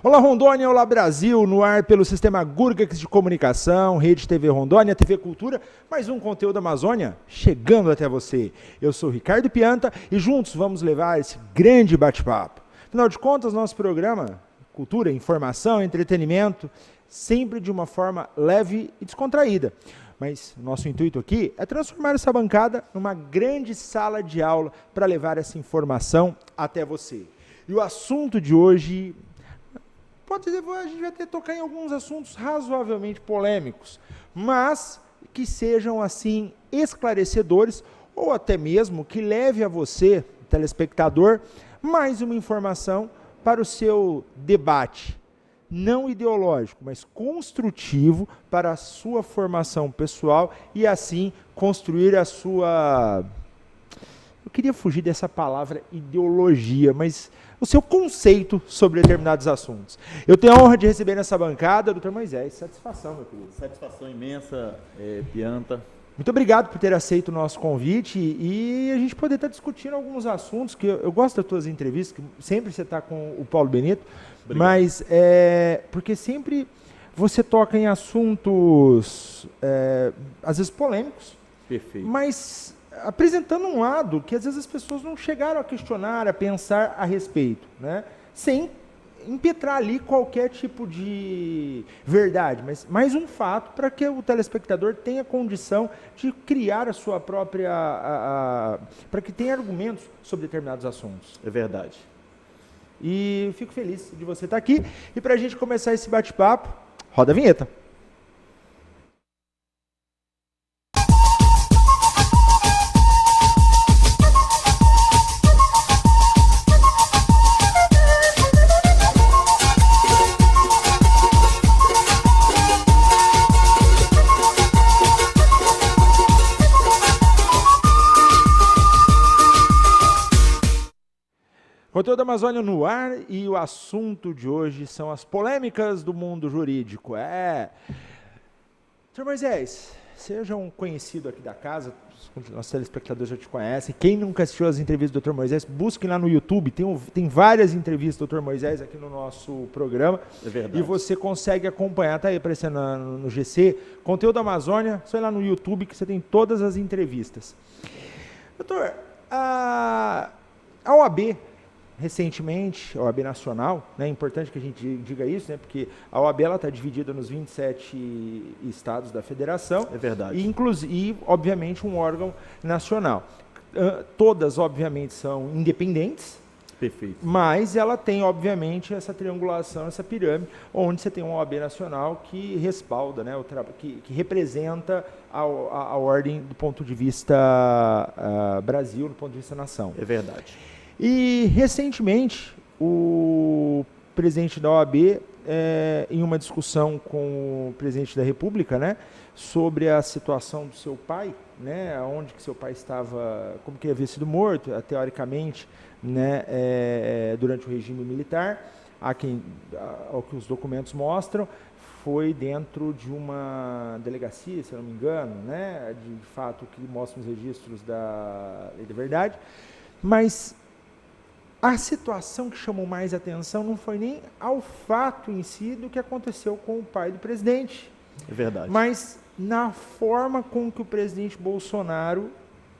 Olá Rondônia, olá Brasil, no ar pelo Sistema Gurgax de Comunicação, Rede TV Rondônia, TV Cultura, mais um conteúdo Amazônia chegando até você. Eu sou Ricardo Pianta e juntos vamos levar esse grande bate-papo. Afinal de contas, nosso programa, cultura, informação, entretenimento, sempre de uma forma leve e descontraída. Mas nosso intuito aqui é transformar essa bancada numa grande sala de aula para levar essa informação até você. E o assunto de hoje... a gente vai até tocar em alguns assuntos razoavelmente polêmicos, mas que sejam, assim, esclarecedores ou até mesmo que leve a você, telespectador, mais uma informação para o seu debate, não ideológico, mas construtivo para a sua formação pessoal e, assim, construir a sua... Eu queria fugir dessa palavra ideologia, mas... o seu conceito sobre determinados assuntos. Eu tenho a honra de receber nessa bancada o Dr. Moisés. Satisfação, meu querido. Satisfação imensa, Pianta. Muito obrigado por ter aceito o nosso convite e a gente poder estar discutindo alguns assuntos, que eu gosto das tuas entrevistas, que sempre você está com o Paulo Benito, obrigado. Mas porque sempre você toca em assuntos, às vezes polêmicos, perfeito. Mas... apresentando um lado que às vezes as pessoas não chegaram a questionar, a pensar a respeito, né? Sem impetrar ali qualquer tipo de verdade, mas mais um fato para que o telespectador tenha condição de criar a sua própria... para que tenha argumentos sobre determinados assuntos. É verdade. E eu fico feliz de você estar aqui. E para a gente começar esse bate-papo, roda a vinheta. Conteúdo Amazônia no ar e o assunto de hoje são as polêmicas do mundo jurídico. Sr. Moisés, seja um conhecido aqui da casa, nossos telespectadores já te conhecem. Quem nunca assistiu as entrevistas do Dr. Moisés, busquem lá no YouTube, tem várias entrevistas do Dr. Moisés aqui no nosso programa. É verdade. E você consegue acompanhar, está aí aparecendo no GC, Conteúdo Amazônia, só ir lá no YouTube que você tem todas as entrevistas. Doutor, a OAB... recentemente, a OAB Nacional, né, é importante que a gente diga isso, né, porque a OAB está dividida nos 27 estados da federação. É verdade. E, obviamente, um órgão nacional. Todas, obviamente, são independentes. Perfeito. Mas ela tem, obviamente, essa triangulação, essa pirâmide, onde você tem uma OAB Nacional que respalda, né, que representa a ordem do ponto de vista Brasil, do ponto de vista nação. É verdade. E, recentemente, o presidente da OAB, em uma discussão com o presidente da República, né, sobre a situação do seu pai, né, onde que seu pai estava, como que ele havia sido morto, teoricamente, né, durante o regime militar, ao que os documentos mostram, foi dentro de uma delegacia, se eu não me engano, né, de fato, que mostram os registros da Lei da Verdade, mas... a situação que chamou mais atenção não foi nem ao fato em si do que aconteceu com o pai do presidente. É verdade. Mas na forma com que o presidente Bolsonaro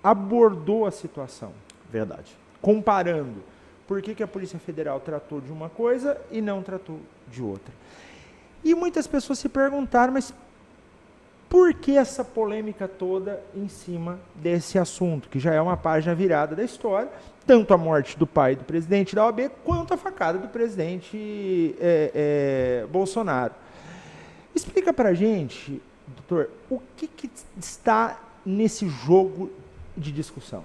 abordou a situação. Verdade. Comparando por que a Polícia Federal tratou de uma coisa e não tratou de outra. E muitas pessoas se perguntaram, mas por que essa polêmica toda em cima desse assunto, que já é uma página virada da história, tanto a morte do pai do presidente da OAB, quanto a facada do presidente Bolsonaro. Explica pra gente, doutor, o que está nesse jogo de discussão?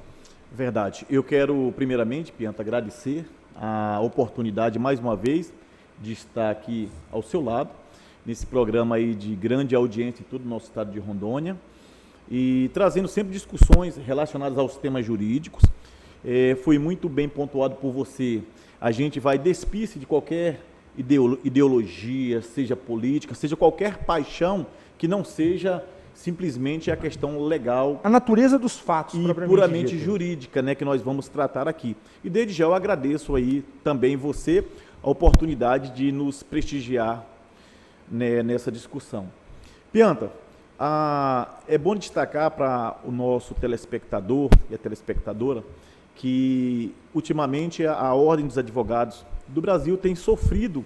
Verdade. Eu quero, primeiramente, Pianta, agradecer a oportunidade, mais uma vez, de estar aqui ao seu lado, nesse programa aí de grande audiência em todo o nosso estado de Rondônia, e trazendo sempre discussões relacionadas aos temas jurídicos. Foi muito bem pontuado por você. A gente vai despir-se de qualquer ideologia, seja política, seja qualquer paixão que não seja simplesmente a questão legal. A natureza dos fatos, e puramente jurídica, né, que nós vamos tratar aqui. E desde já eu agradeço aí também você a oportunidade de nos prestigiar, né, nessa discussão. Pianta, é bom destacar para o nosso telespectador e a telespectadora que, ultimamente, a Ordem dos Advogados do Brasil tem sofrido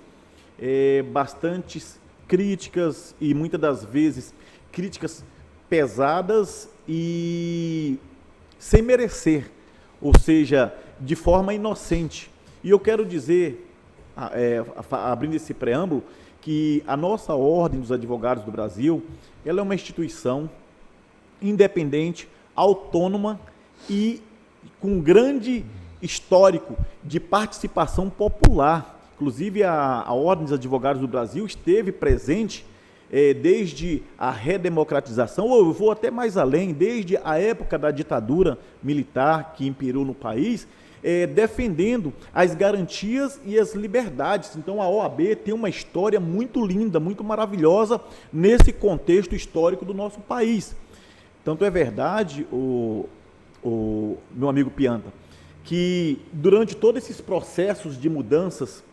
bastantes críticas e, muitas das vezes, críticas pesadas e sem merecer, ou seja, de forma inocente. E eu quero dizer, abrindo esse preâmbulo, que a nossa Ordem dos Advogados do Brasil, ela é uma instituição independente, autônoma e com grande histórico de participação popular. Inclusive, a Ordem dos Advogados do Brasil esteve presente desde a redemocratização, ou eu vou até mais além, desde a época da ditadura militar que imperou no país, defendendo as garantias e as liberdades. Então, a OAB tem uma história muito linda, muito maravilhosa nesse contexto histórico do nosso país. Tanto é verdade, o meu amigo Pianta, que durante todos esses processos de mudanças,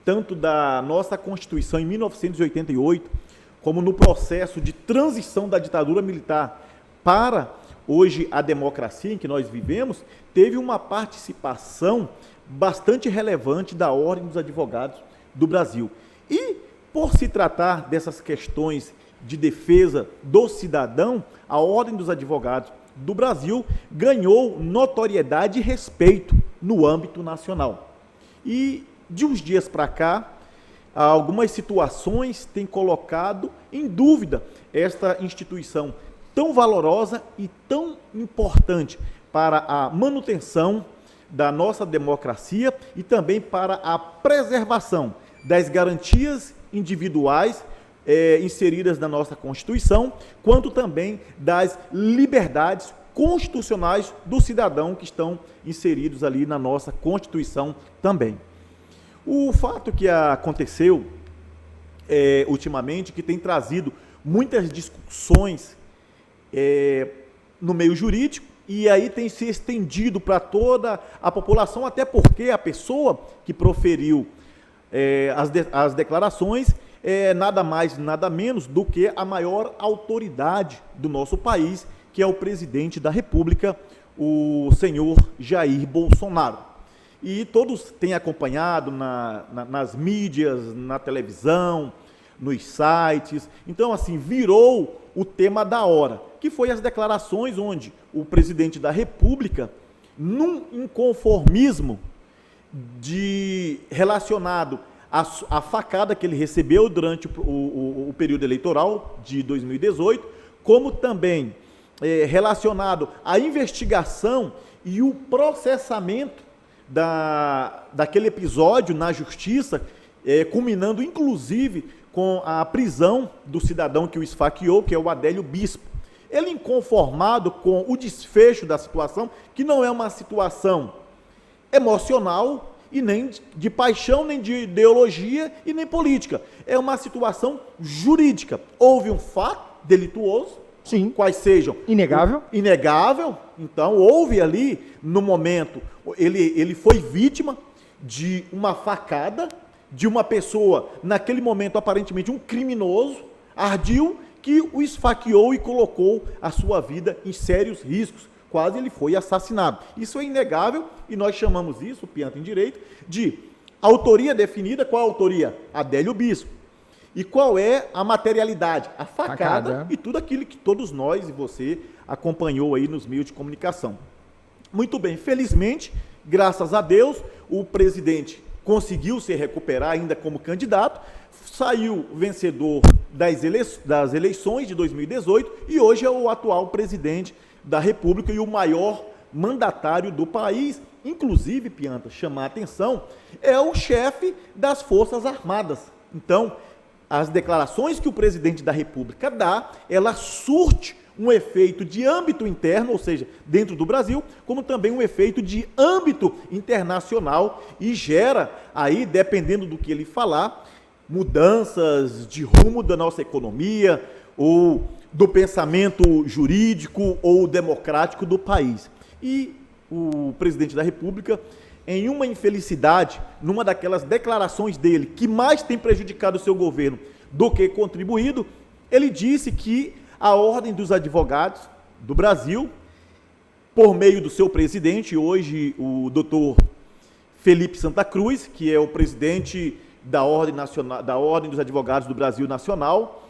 tanto da nossa Constituição em 1988, como no processo de transição da ditadura militar para hoje a democracia em que nós vivemos, teve uma participação bastante relevante da Ordem dos Advogados do Brasil. E, por se tratar dessas questões de defesa do cidadão, a Ordem dos Advogados do Brasil ganhou notoriedade e respeito no âmbito nacional. E, de uns dias para cá, algumas situações têm colocado em dúvida esta instituição tão valorosa e tão importante para a manutenção da nossa democracia e também para a preservação das garantias individuais inseridas na nossa Constituição, quanto também das liberdades constitucionais do cidadão que estão inseridos ali na nossa Constituição também. O fato que aconteceu ultimamente, que tem trazido muitas discussões no meio jurídico, e aí tem se estendido para toda a população, até porque a pessoa que proferiu as declarações nada mais, nada menos do que a maior autoridade do nosso país, que é o presidente da República, o senhor Jair Bolsonaro. E todos têm acompanhado nas mídias, na televisão, nos sites. Então, assim, virou o tema da hora, que foi as declarações onde o presidente da República, num inconformismo relacionado à facada que ele recebeu durante o período eleitoral de 2018, como também relacionado à investigação e o processamento daquele episódio na justiça, culminando inclusive com a prisão do cidadão que o esfaqueou, que é o Adélio Bispo. Ele, inconformado com o desfecho da situação, que não é uma situação emocional e nem de paixão, nem de ideologia e nem política. É uma situação jurídica. Houve um fato delituoso, sim, quais sejam... Inegável. Inegável. Então, houve ali, no momento, ele foi vítima de uma facada, de uma pessoa, naquele momento, aparentemente um criminoso, ardil, que o esfaqueou e colocou a sua vida em sérios riscos. Quase ele foi assassinado. Isso é inegável e nós chamamos isso, Pianta, em direito, de autoria definida. Qual a autoria? Adélio Bispo. E qual é a materialidade? A facada e tudo aquilo que todos nós e você acompanhou aí nos meios de comunicação. Muito bem, felizmente, graças a Deus, o presidente conseguiu se recuperar ainda como candidato, saiu vencedor das eleições de 2018 e hoje é o atual presidente da República e o maior mandatário do país. Inclusive, Pianta, chamar a atenção, é o chefe das Forças Armadas. Então, as declarações que o presidente da República dá, ela surte um efeito de âmbito interno, ou seja, dentro do Brasil, como também um efeito de âmbito internacional e gera aí, dependendo do que ele falar, mudanças de rumo da nossa economia ou do pensamento jurídico ou democrático do país. E o presidente da República em uma infelicidade, numa daquelas declarações dele, que mais tem prejudicado o seu governo do que contribuído, ele disse que a Ordem dos Advogados do Brasil, por meio do seu presidente, hoje o doutor Felipe Santa Cruz, que é o presidente da Ordem dos Advogados do Brasil Nacional,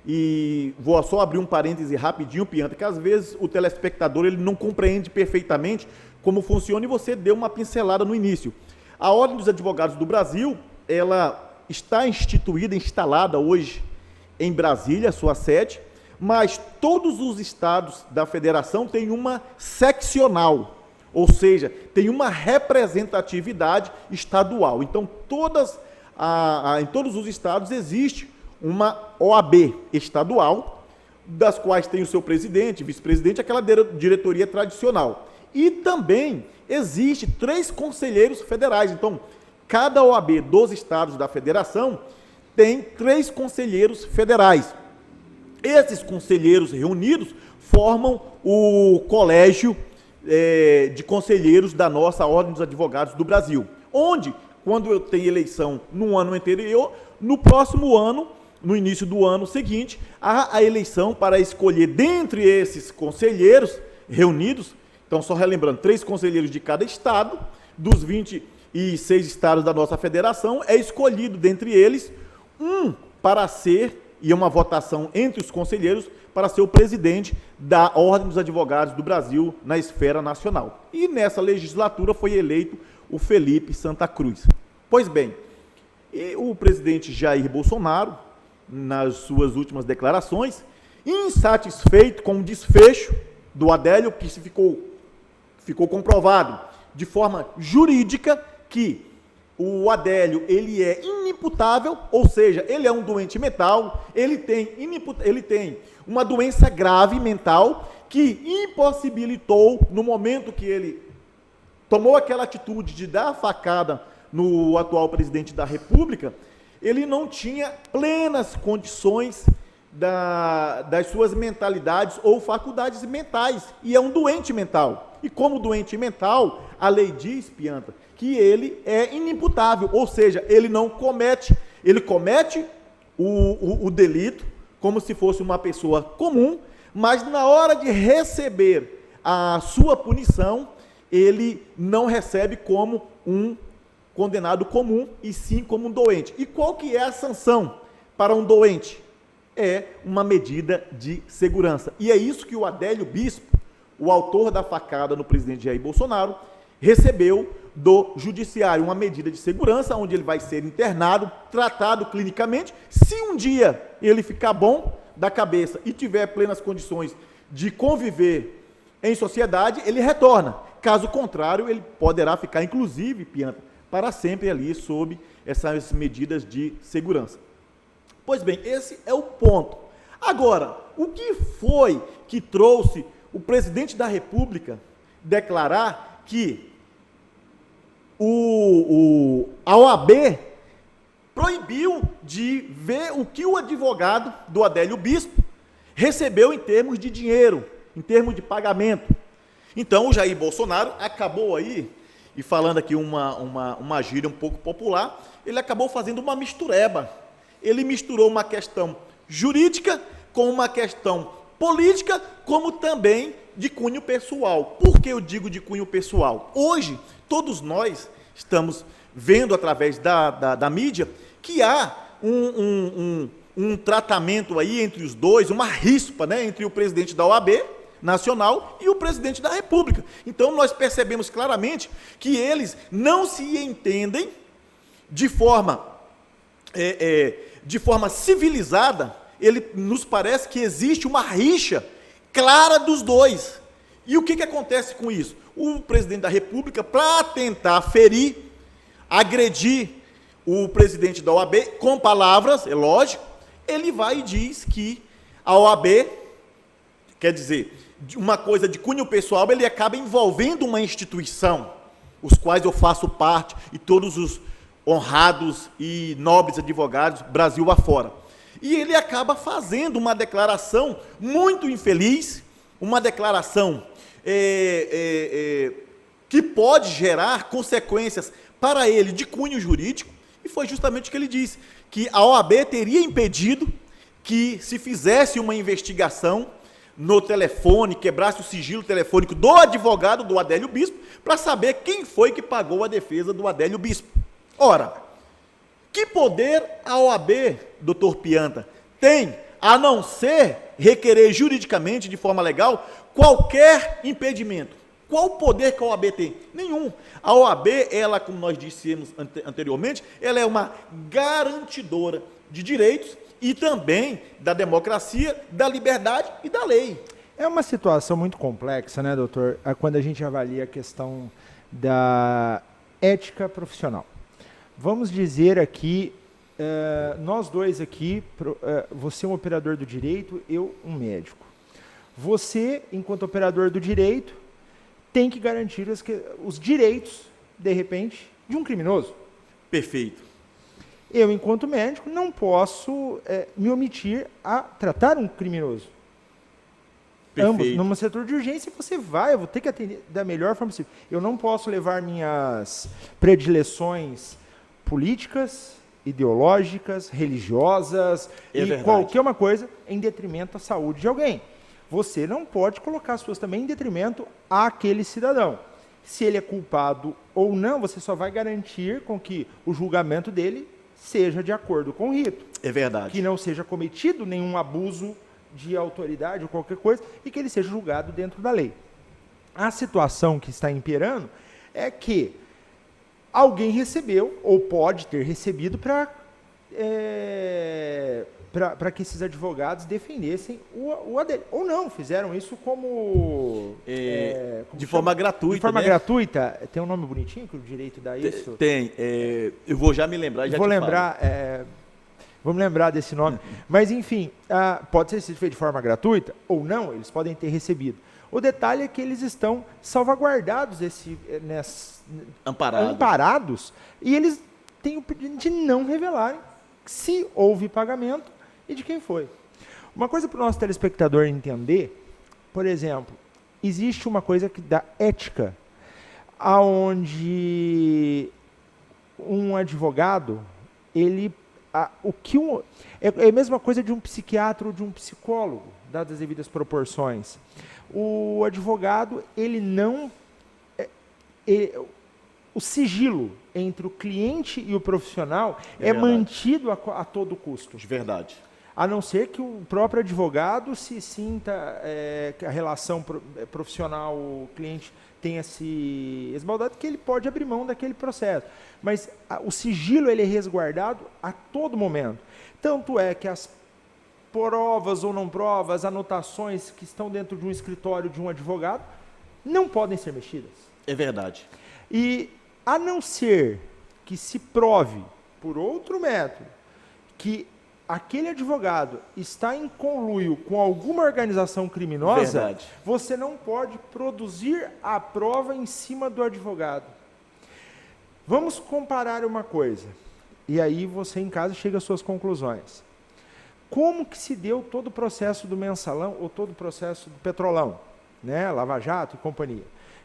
e vou só abrir um parêntese rapidinho, Pianta, que às vezes o telespectador ele não compreende perfeitamente como funciona e você deu uma pincelada no início. A Ordem dos Advogados do Brasil, ela está instituída, instalada hoje em Brasília, sua sede, mas todos os estados da federação têm uma seccional, ou seja, tem uma representatividade estadual. Então, em todos os estados existe uma OAB estadual, das quais tem o seu presidente, vice-presidente, aquela diretoria tradicional. E também existe 3 conselheiros federais. Então, cada OAB dos estados da federação tem 3 conselheiros federais. Esses conselheiros reunidos formam o colégio de conselheiros da nossa Ordem dos Advogados do Brasil, onde, quando eu tenho eleição no ano anterior, no próximo ano, no início do ano seguinte, há a eleição para escolher dentre esses conselheiros reunidos. Então, só relembrando, 3 conselheiros de cada estado, dos 26 estados da nossa federação, é escolhido dentre eles um para ser, e é uma votação entre os conselheiros, para ser o presidente da Ordem dos Advogados do Brasil na esfera nacional. E nessa legislatura foi eleito o Felipe Santa Cruz. Pois bem, o presidente Jair Bolsonaro, nas suas últimas declarações, insatisfeito com o desfecho do Adélio, que ficou comprovado de forma jurídica que o Adélio ele é inimputável, ou seja, ele é um doente mental, ele tem uma doença grave mental que impossibilitou, no momento que ele tomou aquela atitude de dar a facada no atual presidente da República, ele não tinha plenas condições das suas mentalidades ou faculdades mentais, e é um doente mental. E como doente mental, a lei diz, Pianta, que ele é inimputável, ou seja, ele comete o delito como se fosse uma pessoa comum, mas na hora de receber a sua punição, ele não recebe como um condenado comum, e sim como um doente. E qual que é a sanção para um doente? É uma medida de segurança. E é isso que o Adélio Bispo, o autor da facada no presidente Jair Bolsonaro, recebeu do judiciário, uma medida de segurança, onde ele vai ser internado, tratado clinicamente. Se um dia ele ficar bom da cabeça e tiver plenas condições de conviver em sociedade, ele retorna. Caso contrário, ele poderá ficar, inclusive, Pianta, para sempre ali sob essas medidas de segurança. Pois bem, esse é o ponto. Agora, o que foi que trouxe o presidente da República declarar que a OAB proibiu de ver o que o advogado do Adélio Bispo recebeu em termos de dinheiro, em termos de pagamento? Então, o Jair Bolsonaro acabou aí, e falando aqui uma gíria um pouco popular, ele acabou fazendo uma mistureba. Ele misturou uma questão jurídica com uma questão política, como também de cunho pessoal. Por que eu digo de cunho pessoal? Hoje, todos nós estamos vendo através da mídia que há um tratamento aí entre os dois, uma rispa, né, entre o presidente da OAB Nacional e o presidente da República. Então, nós percebemos claramente que eles não se entendem de forma civilizada. Nos parece que existe uma rixa clara dos dois. E o que acontece com isso? O presidente da República, para tentar ferir, agredir o presidente da OAB, com palavras, é lógico, ele vai e diz que a OAB, quer dizer, uma coisa de cunho pessoal, ele acaba envolvendo uma instituição, os quais eu faço parte, e todos os honrados e nobres advogados, Brasil afora. E ele acaba fazendo uma declaração muito infeliz, uma declaração que pode gerar consequências para ele de cunho jurídico, e foi justamente o que ele disse, que a OAB teria impedido que se fizesse uma investigação no telefone, quebrasse o sigilo telefônico do advogado do Adélio Bispo, para saber quem foi que pagou a defesa do Adélio Bispo. Ora, que poder a OAB, doutor Pianta, tem, a não ser requerer juridicamente, de forma legal, qualquer impedimento? Qual o poder que a OAB tem? Nenhum. A OAB, ela, como nós dissemos anteriormente, ela é uma garantidora de direitos e também da democracia, da liberdade e da lei. É uma situação muito complexa, né, doutor, quando a gente avalia a questão da ética profissional. Vamos dizer aqui, nós dois aqui, você é um operador do direito, eu um médico. Você, enquanto operador do direito, tem que garantir os direitos, de repente, de um criminoso. Perfeito. Eu, enquanto médico, não posso me omitir a tratar um criminoso. Perfeito. Ambos, num setor de urgência, eu vou ter que atender da melhor forma possível. Eu não posso levar minhas predileções políticas, ideológicas, religiosas qualquer uma coisa em detrimento da saúde de alguém. Você não pode colocar as suas também em detrimento àquele cidadão. Se ele é culpado ou não, você só vai garantir com que o julgamento dele seja de acordo com o rito. É verdade. Que não seja cometido nenhum abuso de autoridade ou qualquer coisa e que ele seja julgado dentro da lei. A situação que está imperando é que alguém recebeu ou pode ter recebido para que esses advogados defendessem o Adélio. Ou não, fizeram isso como de forma gratuita. De forma né? gratuita. Tem um nome bonitinho que o direito dá isso? Tem. Eu vou já me lembrar e já vou te lembrar. Vamos lembrar desse nome. Mas, enfim, pode ser feito de forma gratuita ou não, eles podem ter recebido. O detalhe é que eles estão salvaguardados, amparados, e eles têm o pedido de não revelarem se houve pagamento e de quem foi. Uma coisa para o nosso telespectador entender, por exemplo, existe uma coisa da ética, onde um advogado, é a mesma coisa de um psiquiatra ou de um psicólogo, dadas as devidas proporções. O advogado, o sigilo entre o cliente e o profissional é mantido a todo custo. De verdade. A não ser que o próprio advogado se sinta que a relação profissional, o cliente tenha se esbaldado, que ele pode abrir mão daquele processo. Mas o sigilo ele é resguardado a todo momento. Tanto é que as provas ou não provas, anotações que estão dentro de um escritório de um advogado, não podem ser mexidas. É verdade. E a não ser que se prove, por outro método, que aquele advogado está em conluio com alguma organização criminosa, verdade. Você não pode produzir a prova em cima do advogado. Vamos comparar uma coisa, e aí você em casa chega às suas conclusões. Como que se deu todo o processo do Mensalão ou todo o processo do Petrolão, né? Lava Jato e companhia?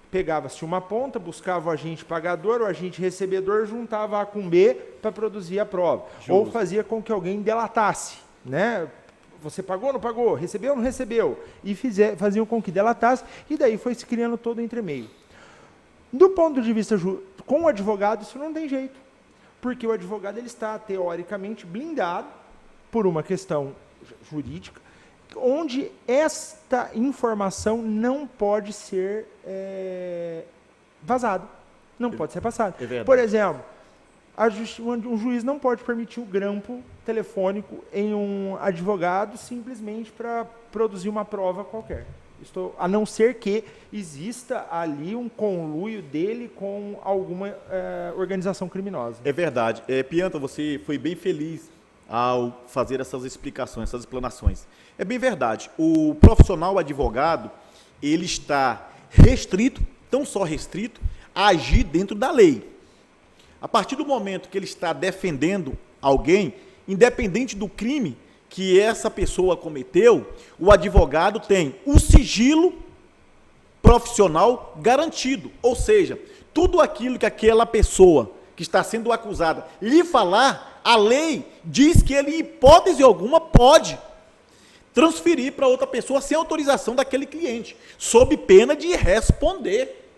Pegava-se uma ponta, buscava o agente pagador, o agente recebedor, juntava A com B para produzir a prova. Justo. Ou fazia com que alguém delatasse, né? Você pagou, não pagou? Recebeu, não recebeu? E faziam com que delatasse, e daí foi se criando todo o entremeio. Do ponto de vista com o advogado, isso não tem jeito. Porque o advogado ele está, teoricamente, blindado por uma questão jurídica, onde esta informação não pode ser vazada, não pode ser passada. Por exemplo, um juiz não pode permitir o grampo telefônico em um advogado simplesmente para produzir uma prova qualquer. A não ser que exista ali um conluio dele com alguma organização criminosa. É verdade. Pianta, você foi bem feliz ao fazer essas explicações, essas explanações. É bem verdade. O profissional advogado, ele está restrito, tão só restrito, a agir dentro da lei. A partir do momento que ele está defendendo alguém, independente do crime que essa pessoa cometeu, o advogado tem o sigilo profissional garantido. Ou seja, tudo aquilo que aquela pessoa que está sendo acusada lhe falar, a lei diz que ele, em hipótese alguma, pode transferir para outra pessoa sem autorização daquele cliente, sob pena de responder.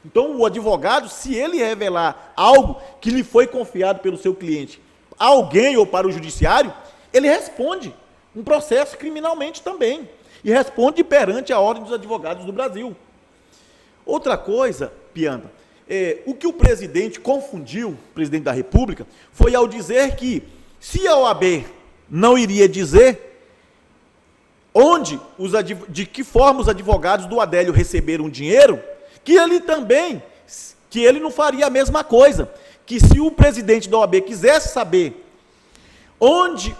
Então, o advogado, se ele revelar algo que lhe foi confiado pelo seu cliente, a alguém ou para o judiciário, ele responde um processo criminalmente também. E responde perante a Ordem dos Advogados do Brasil. Outra coisa, Pianta, o que o presidente confundiu, o presidente da República, foi ao dizer que, se a OAB não iria dizer de que forma os advogados do Adélio receberam dinheiro, que ele não faria a mesma coisa, que se o presidente da OAB quisesse saber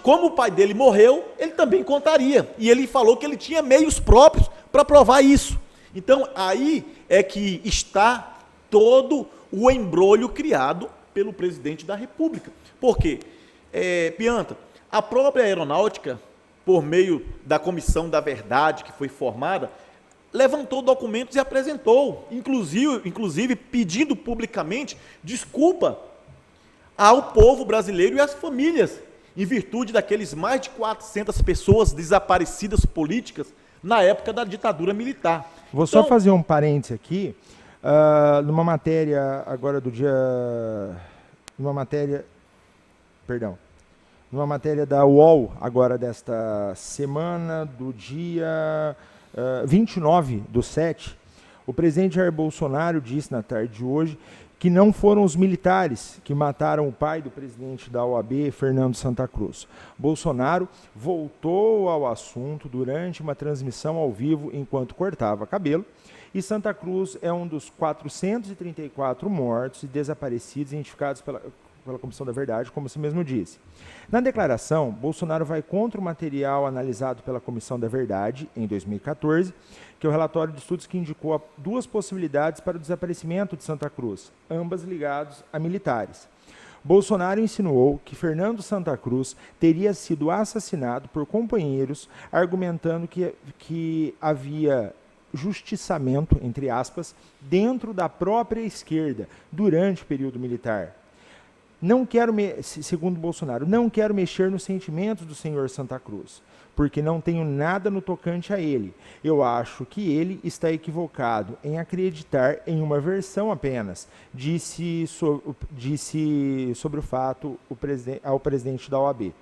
como o pai dele morreu, ele também contaria, e ele falou que ele tinha meios próprios para provar isso. Então, aí é que está todo o embrolho criado pelo presidente da República. Por quê? Pianta, a própria aeronáutica, por meio da Comissão da Verdade que foi formada, levantou documentos e apresentou, inclusive pedindo publicamente desculpa ao povo brasileiro e às famílias, em virtude daqueles mais de 400 pessoas desaparecidas políticas na época da ditadura militar. Vou só fazer um parênteses aqui, numa matéria agora do dia... Numa matéria da UOL, agora desta semana, do dia 29/7, o presidente Jair Bolsonaro disse na tarde de hoje que não foram os militares que mataram o pai do presidente da OAB, Fernando Santa Cruz. Bolsonaro voltou ao assunto durante uma transmissão ao vivo enquanto cortava cabelo, e Santa Cruz é um dos 434 mortos e desaparecidos identificados pela Comissão da Verdade, como você mesmo disse. Na declaração, Bolsonaro vai contra o material analisado pela Comissão da Verdade, em 2014, que é o relatório de estudos que indicou duas possibilidades para o desaparecimento de Santa Cruz, ambas ligadas a militares. Bolsonaro insinuou que Fernando Santa Cruz teria sido assassinado por companheiros, argumentando que havia justiçamento, entre aspas, dentro da própria esquerda, durante o período militar. Segundo Bolsonaro, não quero mexer nos sentimentos do senhor Santa Cruz, porque não tenho nada no tocante a ele. Eu acho que ele está equivocado em acreditar em uma versão apenas, disse sobre o fato ao presidente da OAB.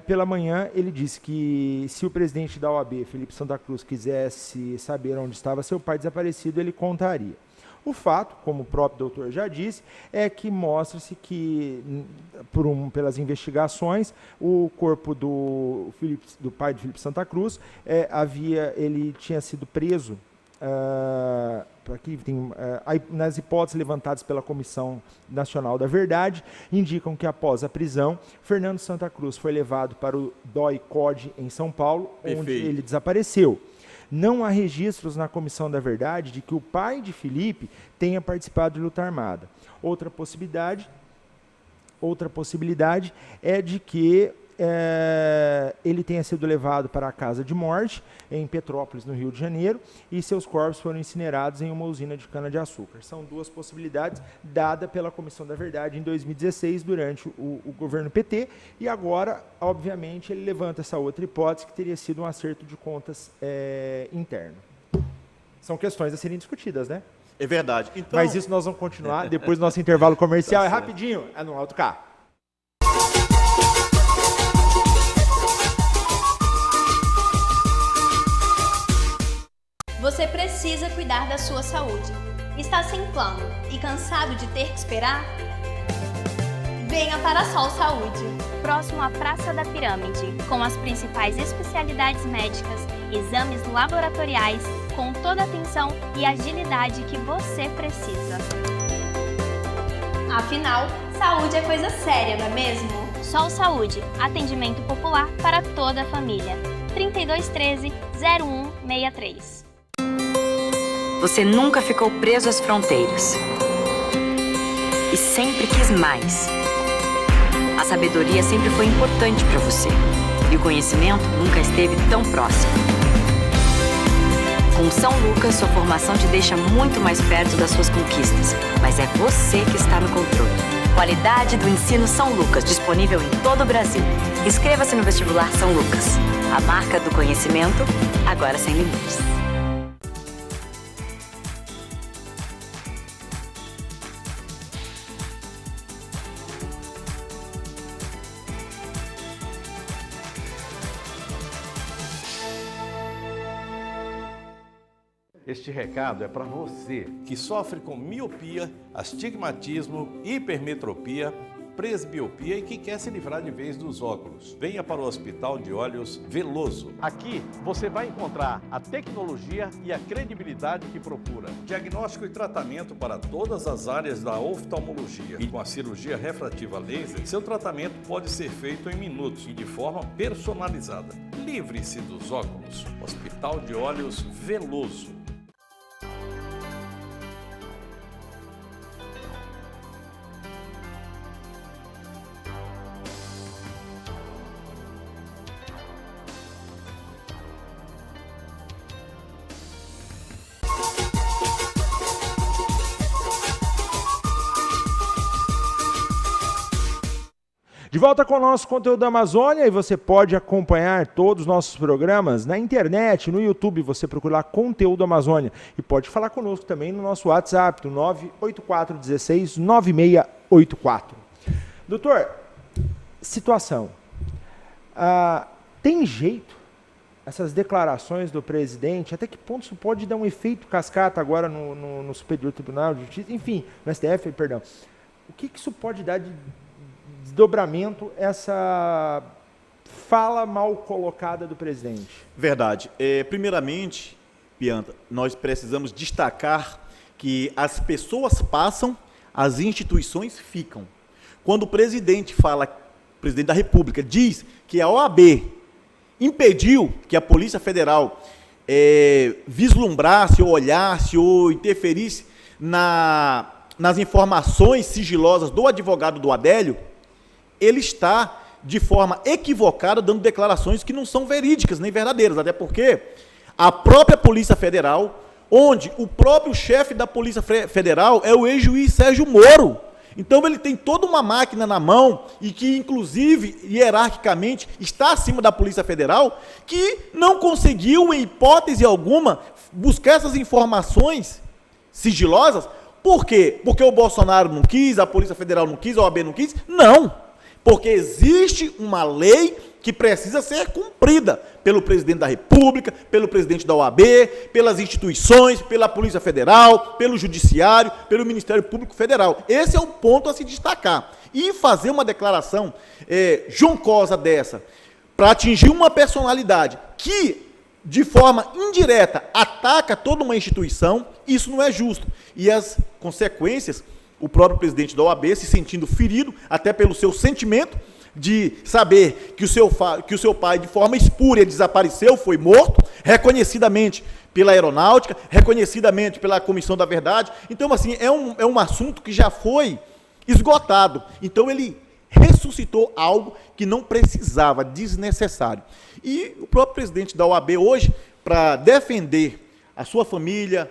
Pela manhã, ele disse que se o presidente da OAB, Felipe Santa Cruz, quisesse saber onde estava seu pai desaparecido, ele contaria. O fato, como o próprio doutor já disse, é que mostra-se que, pelas investigações, o corpo do pai de Felipe Santa Cruz ele tinha sido preso. Aqui tem, nas hipóteses levantadas pela Comissão Nacional da Verdade, indicam que após a prisão, Fernando Santa Cruz foi levado para o DOI-CODE em São Paulo, onde ele desapareceu. Não há registros na Comissão da Verdade de que o pai de Felipe tenha participado de luta armada. Outra possibilidade é de que ele tenha sido levado para a casa de morte em Petrópolis, no Rio de Janeiro, e seus corpos foram incinerados em uma usina de cana-de-açúcar. São duas possibilidades dadas pela Comissão da Verdade em 2016, durante o governo PT, e agora, obviamente, ele levanta essa outra hipótese, que teria sido um acerto de contas interno. São questões a serem discutidas, né? É verdade. Então... Mas isso nós vamos continuar depois do nosso intervalo comercial. Tá certo. Rapidinho, no Alto K. Você precisa cuidar da sua saúde. Está sem plano e cansado de ter que esperar? Venha para a Sol Saúde, próximo à Praça da Pirâmide, com as principais especialidades médicas, exames laboratoriais, com toda a atenção e agilidade que você precisa. Afinal, saúde é coisa séria, não é mesmo? Sol Saúde, atendimento popular para toda a família. 3213-0163. Você nunca ficou preso às fronteiras e sempre quis mais. A sabedoria sempre foi importante para você e o conhecimento nunca esteve tão próximo. Com São Lucas, sua formação te deixa muito mais perto das suas conquistas, mas é você que está no controle. Qualidade do ensino São Lucas, disponível em todo o Brasil. Inscreva-se no vestibular São Lucas. A marca do conhecimento, agora sem limites. Este recado é para você que sofre com miopia, astigmatismo, hipermetropia, presbiopia e que quer se livrar de vez dos óculos. Venha para o Hospital de Olhos Veloso. Aqui você vai encontrar a tecnologia e a credibilidade que procura. Diagnóstico e tratamento para todas as áreas da oftalmologia. E com a cirurgia refrativa laser, seu tratamento pode ser feito em minutos e de forma personalizada. Livre-se dos óculos. Hospital de Olhos Veloso. De volta com o nosso conteúdo da Amazônia, e você pode acompanhar todos os nossos programas na internet, no YouTube, você procura lá Conteúdo Amazônia. E pode falar conosco também no nosso WhatsApp, no 984169684. Doutor, situação. Tem jeito essas declarações do presidente? Até que ponto isso pode dar um efeito cascata agora no Superior Tribunal de Justiça? Enfim, no STF, perdão. O que isso pode dar de desdobramento, essa fala mal colocada do presidente? Verdade. Primeiramente, Pianta, nós precisamos destacar que as pessoas passam, as instituições ficam. Quando o presidente fala, o presidente da República diz que a OAB impediu que a Polícia Federal vislumbrasse ou olhasse ou interferisse nas informações sigilosas do advogado do Adélio, ele está, de forma equivocada, dando declarações que não são verídicas nem verdadeiras, até porque a própria Polícia Federal, onde o próprio chefe da Polícia Federal é o ex-juiz Sérgio Moro. Então ele tem toda uma máquina na mão e que, inclusive, hierarquicamente, está acima da Polícia Federal, que não conseguiu, em hipótese alguma, buscar essas informações sigilosas. Por quê? Porque o Bolsonaro não quis, a Polícia Federal não quis, a OAB não quis? Não! Porque existe uma lei que precisa ser cumprida pelo presidente da República, pelo presidente da OAB, pelas instituições, pela Polícia Federal, pelo Judiciário, pelo Ministério Público Federal. Esse é o ponto a se destacar. E fazer uma declaração joncosa dessa, para atingir uma personalidade que, de forma indireta, ataca toda uma instituição, isso não é justo. E as consequências, o próprio presidente da OAB se sentindo ferido, até pelo seu sentimento de saber que o seu pai, de forma espúria, desapareceu, foi morto, reconhecidamente pela Aeronáutica, reconhecidamente pela Comissão da Verdade. Então, assim, é um assunto que já foi esgotado. Então, ele ressuscitou algo que não precisava, desnecessário. E o próprio presidente da OAB hoje, para defender a sua família,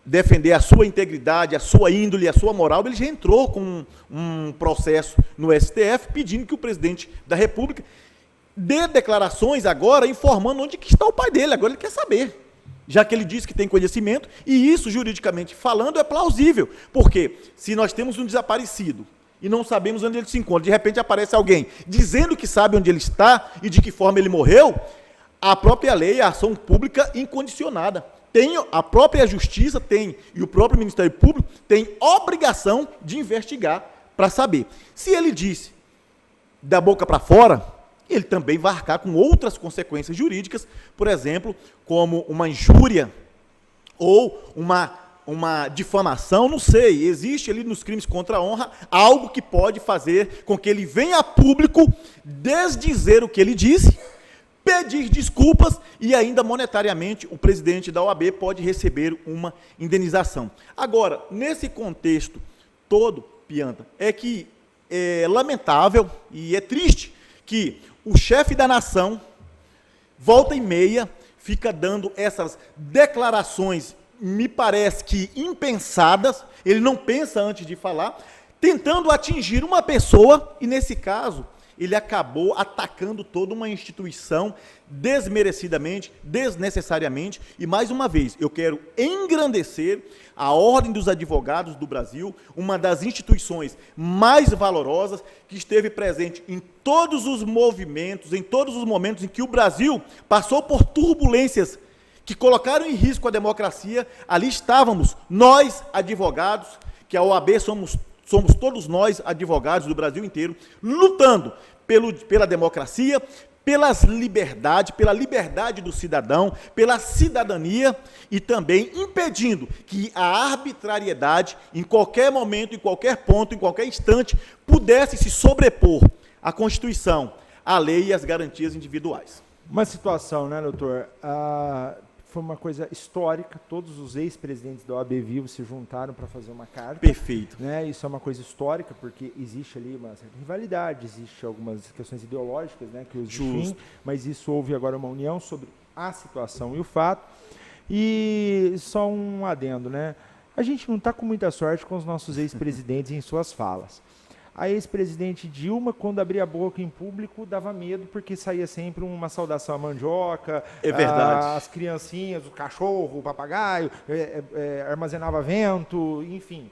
defender a sua integridade, a sua índole, a sua moral, ele já entrou com um processo no STF pedindo que o presidente da República dê declarações agora informando onde que está o pai dele. Agora ele quer saber, já que ele disse que tem conhecimento, e isso, juridicamente falando, é plausível, porque se nós temos um desaparecido e não sabemos onde ele se encontra, de repente aparece alguém dizendo que sabe onde ele está e de que forma ele morreu, a própria lei, a ação pública incondicionada. A própria Justiça tem, e o próprio Ministério Público tem obrigação de investigar para saber. Se ele disse da boca para fora, ele também vai arcar com outras consequências jurídicas, por exemplo, como uma injúria ou uma difamação, não sei. Existe ali nos crimes contra a honra algo que pode fazer com que ele venha a público desdizer o que ele disse, pedir desculpas e ainda monetariamente o presidente da OAB pode receber uma indenização. Agora, nesse contexto todo, Pianta, é que é lamentável e é triste que o chefe da nação, volta e meia, fica dando essas declarações, me parece que impensadas, ele não pensa antes de falar, tentando atingir uma pessoa, e nesse caso, ele acabou atacando toda uma instituição desmerecidamente, desnecessariamente, e mais uma vez, eu quero engrandecer a Ordem dos Advogados do Brasil, uma das instituições mais valorosas, que esteve presente em todos os movimentos, em todos os momentos em que o Brasil passou por turbulências que colocaram em risco a democracia. Ali estávamos nós, advogados, que a OAB somos todos nós, advogados do Brasil inteiro, lutando pela democracia, pelas liberdades, pela liberdade do cidadão, pela cidadania, e também impedindo que a arbitrariedade, em qualquer momento, em qualquer ponto, em qualquer instante, pudesse se sobrepor à Constituição, à lei e às garantias individuais. Uma situação, né, doutor? Foi uma coisa histórica, todos os ex-presidentes da OAB vivos se juntaram para fazer uma carta. Perfeito. Né? Isso é uma coisa histórica, porque existe ali uma certa rivalidade, existe algumas questões ideológicas, né, que os definem, mas isso houve agora uma união sobre a situação e o fato. E só um adendo, né? A gente não está com muita sorte com os nossos ex-presidentes em suas falas. A ex-presidente Dilma, quando abria a boca em público, dava medo, porque saía sempre uma saudação à mandioca, é verdade, as criancinhas, o cachorro, o papagaio, armazenava vento, enfim.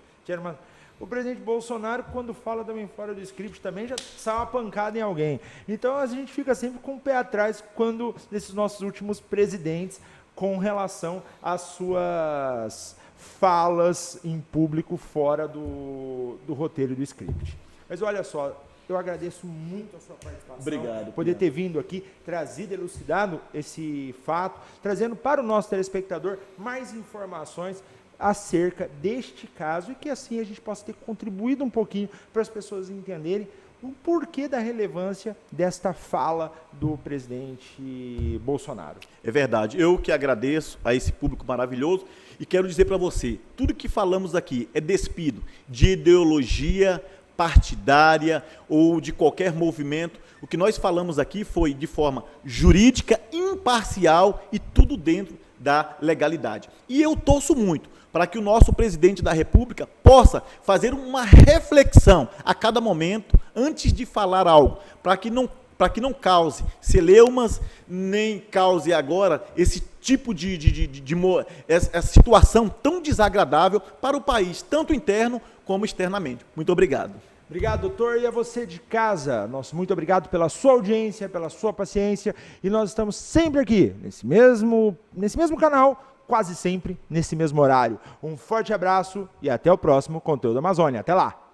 O presidente Bolsonaro, quando fala também fora do script, também já sai uma pancada em alguém. Então a gente fica sempre com o pé atrás quando nesses nossos últimos presidentes, com relação às suas falas em público fora do roteiro do script. Mas olha só, eu agradeço muito a sua participação. Obrigado. Poder ter vindo aqui, trazido, elucidado esse fato, trazendo para o nosso telespectador mais informações acerca deste caso, e que assim a gente possa ter contribuído um pouquinho para as pessoas entenderem o porquê da relevância desta fala do presidente Bolsonaro. É verdade. Eu que agradeço a esse público maravilhoso e quero dizer para você, tudo que falamos aqui é despido de ideologia partidária ou de qualquer movimento. O que nós falamos aqui foi de forma jurídica, imparcial e tudo dentro da legalidade. E eu torço muito para que o nosso presidente da República possa fazer uma reflexão a cada momento antes de falar algo, para que não cause celeumas, nem cause agora esse tipo essa situação tão desagradável para o país, tanto interno como externamente. Muito obrigado. Obrigado, doutor. E a você de casa, nosso muito obrigado pela sua audiência, pela sua paciência. E nós estamos sempre aqui, nesse mesmo canal, quase sempre nesse mesmo horário. Um forte abraço e até o próximo Conteúdo Amazônia. Até lá!